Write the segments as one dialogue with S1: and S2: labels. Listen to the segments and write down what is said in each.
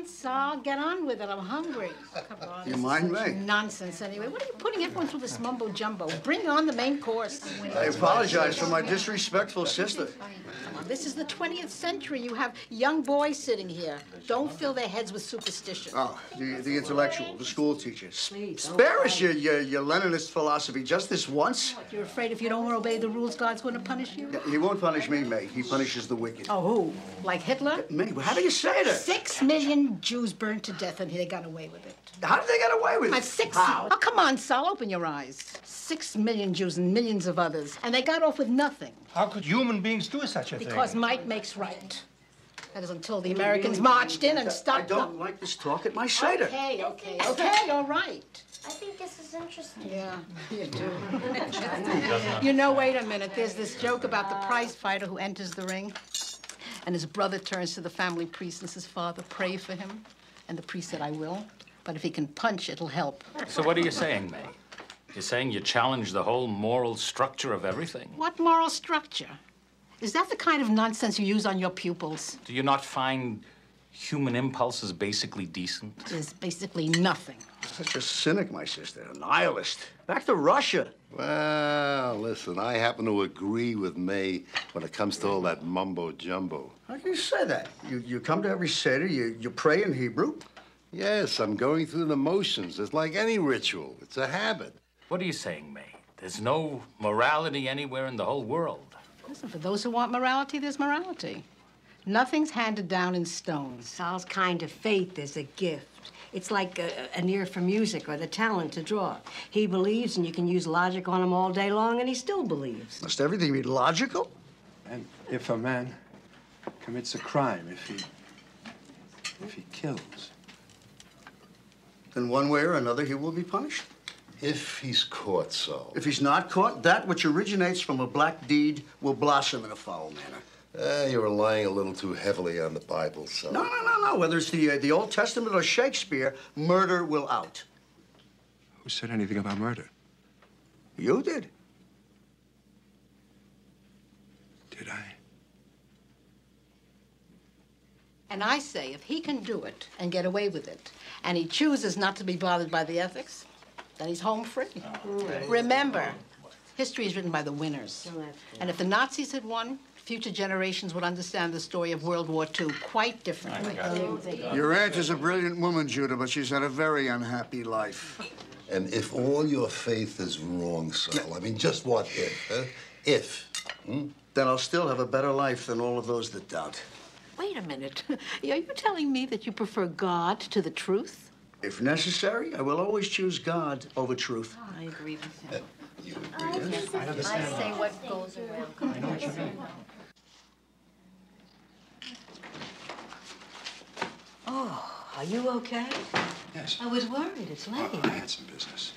S1: Sal. Get on with it. I'm hungry. Come on.
S2: You mind me?
S1: Nonsense, anyway. What are you putting everyone through this mumbo-jumbo? Bring on the main course.
S2: I apologize for my disrespectful sister.
S1: Come on, this is the 20th century. You have young boys sitting here. Don't fill their heads with superstition.
S2: Oh, the intellectual, the school teacher. Spare us your Leninist philosophy just this once.
S1: What, you're afraid if you don't obey the rules, God's going to punish you?
S2: Yeah, he won't punish me, May. He punishes the wicked.
S1: Oh, who? Like Hitler?
S2: May, how do you say that?
S1: 6 million Jews burned to death, and they got away with it.
S2: How did they get away with it? How?
S1: Oh, come on, Sal, open your eyes. 6 million Jews and millions of others, and they got off with nothing.
S3: How could human beings do such a thing?
S1: Because might makes right. That is until the Americans marched in and stopped them.
S2: I don't like this talk at my Seder.
S1: Okay, all right.
S4: I think this is interesting.
S1: Yeah, you do. You know, wait a minute. There's this joke about the prize fighter who enters the ring, and his brother turns to the family priest and says, "Father, pray for him." And the priest said, "I will, but if he can punch, it'll help."
S5: So what are you saying, May? You're saying you challenge the whole moral structure of everything?
S1: What moral structure? Is that the kind of nonsense you use on your pupils?
S5: Do you not find human impulses basically decent?
S1: There's basically nothing.
S2: Such a cynic, my sister. A nihilist. Back to Russia.
S6: Well, listen, I happen to agree with May when it comes to all that mumbo-jumbo.
S2: How can you say that? You come to every Seder, you pray in Hebrew?
S6: Yes, I'm going through the motions. It's like any ritual. It's a habit.
S5: What are you saying, May? There's no morality anywhere in the whole world.
S1: Listen, for those who want morality, there's morality. Nothing's handed down in stone.
S7: Sal's kind of faith is a gift. It's like an ear for music or the talent to draw. He believes, and you can use logic on him all day long, and he still believes.
S2: Must everything be logical?
S3: And if a man commits a crime, if he kills,
S2: then one way or another he will be punished.
S6: If he's caught, so.
S2: If he's not caught, that which originates from a black deed will blossom in a foul manner.
S6: You're relying a little too heavily on the Bible, so.
S2: No. Whether it's the Old Testament or Shakespeare, murder will out.
S3: who said anything about murder?
S2: You did.
S3: Did I?
S1: And I say, if he can do it and get away with it, and he chooses not to be bothered by the ethics, then he's home free. Remember, history is written by the winners. And if the Nazis had won, future generations would understand the story of World War II quite differently.
S2: Your aunt is a brilliant woman, Judah, but she's had a very unhappy life.
S6: And if all your faith is wrong, Sal, I mean, just what if, huh? If.
S2: Then I'll still have a better life than all of those that doubt.
S1: Wait a minute. Are you telling me that you prefer God to the truth?
S2: If necessary, I will always choose God over truth.
S1: I agree with him.
S6: You agree?
S4: Yes, I say what goes around.
S3: I know what you mean.
S7: Oh, are you okay?
S3: Yes.
S7: I was worried. It's late.
S3: I had some business.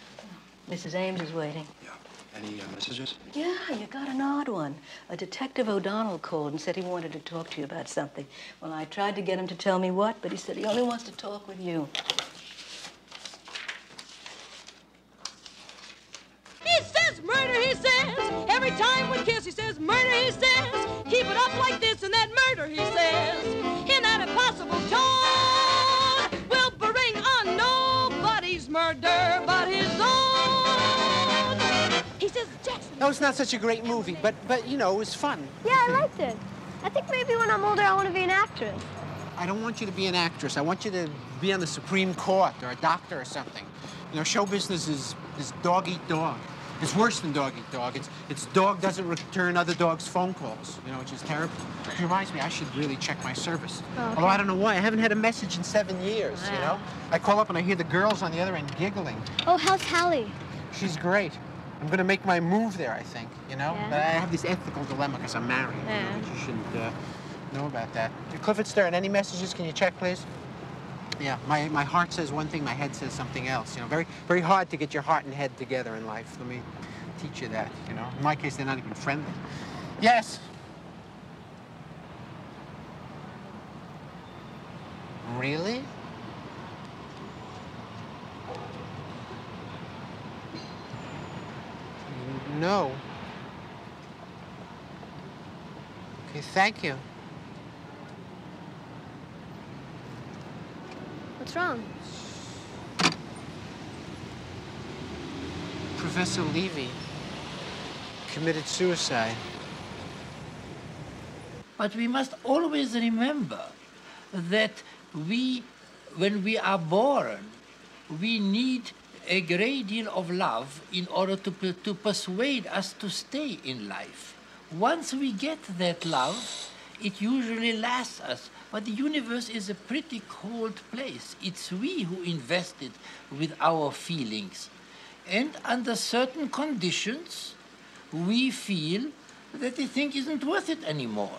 S7: Mrs. Ames is waiting.
S3: Yeah. Any messages?
S7: Yeah, you got an odd one. A Detective O'Donnell called and said he wanted to talk to you about something. Well, I tried to get him to tell me what, but he said he only wants to talk with you.
S8: He says murder, he says. Every time we kiss, he says murder, he says. Keep it up like this and that murder, he says. In that impossible tone, will bring on nobody's murder but his own. He says, Jackson.
S9: No, it's not such a great movie, but you know, it was fun.
S4: Yeah, I liked it. I think maybe when I'm older, I want to be an actress.
S9: I don't want you to be an actress. I want you to be on the Supreme Court or a doctor or something. You know, show business is dog eat dog. It's worse than dog eat dog. It's dog doesn't return other dogs' phone calls, you know, which is terrible. It reminds me, I should really check my service.
S4: Oh, okay.
S9: Although I don't know why. I haven't had a message in 7 years, you know? I call up and I hear the girls on the other end giggling.
S4: Oh, how's Hallie?
S9: She's great. I'm going to make my move there, I think, you know?
S4: Yeah.
S9: But I have this ethical dilemma because I'm married.
S4: Yeah.
S9: You know, but you shouldn't know about that. Clifford Stern, any messages? Can you check, please? Yeah, my heart says one thing, my head says something else. You know, very, very hard to get your heart and head together in life. Let me teach you that, you know? In my case, they're not even friendly. Yes? Really? No. Okay, thank you.
S4: What's wrong?
S9: Professor Levy committed suicide.
S10: But we must always remember that when we are born, we need a great deal of love in order to persuade us to stay in life. Once we get that love, it usually lasts us. But the universe is a pretty cold place. It's we who invest it with our feelings. And under certain conditions, we feel that the thing isn't worth it anymore.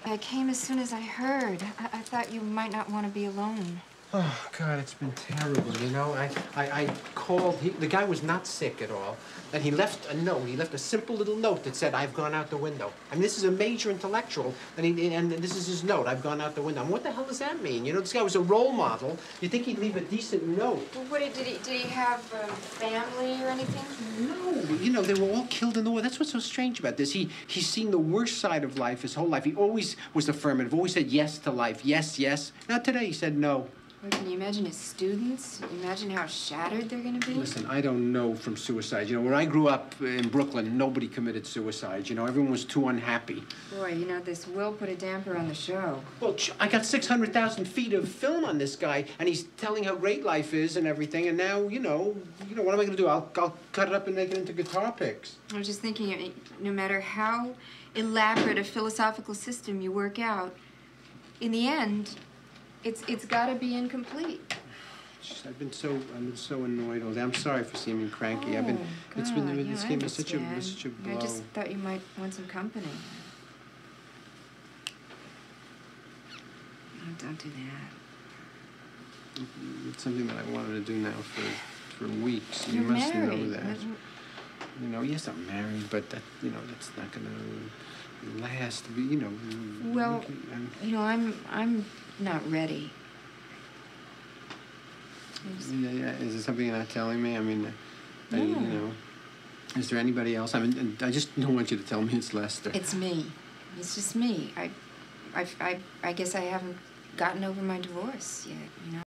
S11: I came as soon as I heard. I thought you might not want to be alone.
S9: Oh, God, it's been terrible, you know. I called, the guy was not sick at all. And he left a note. He left a simple little note that said, I've gone out the window. I mean, this is a major intellectual, and this is his note, I've gone out the window. I mean, what the hell does that mean? You know, this guy was a role model. You'd think he'd leave a decent note.
S11: Well, what did he have family or anything?
S9: No, you know, they were all killed in the war. That's what's so strange about this. He's seen the worst side of life his whole life. He always was affirmative, always said yes to life, yes, yes. Now today he said no.
S11: Well, can you imagine his students? Imagine how shattered they're going to be?
S9: Listen, I don't know from suicide. You know, when I grew up in Brooklyn, nobody committed suicide. You know, everyone was too unhappy.
S11: Boy, you know, this will put a damper on the show.
S9: Well, I got 600,000 feet of film on this guy, and he's telling how great life is and everything, and now, you know, what am I going to do? I'll cut it up and make it into guitar picks.
S11: I was just thinking, no matter how elaborate a philosophical system you work out, in the end, it's got to be incomplete.
S9: I've been so annoyed all day. I'm sorry for seeming cranky.
S11: Oh,
S9: this gave me such a blow.
S11: I just thought you might want some company. Oh, don't do that.
S9: It's something that I wanted to do now for weeks.
S11: You're
S9: you must
S11: married.
S9: know that. You know, yes, I'm married, but that, you know, that's not gonna last. You know.
S11: Well, you know, I'm not ready.
S9: Yeah. Is there something you're not telling me? I mean,
S11: No.
S9: you know, is there anybody else? I mean, I just don't want you to tell me it's Lester.
S11: It's me. It's just me. I guess I haven't gotten over my divorce yet, you know?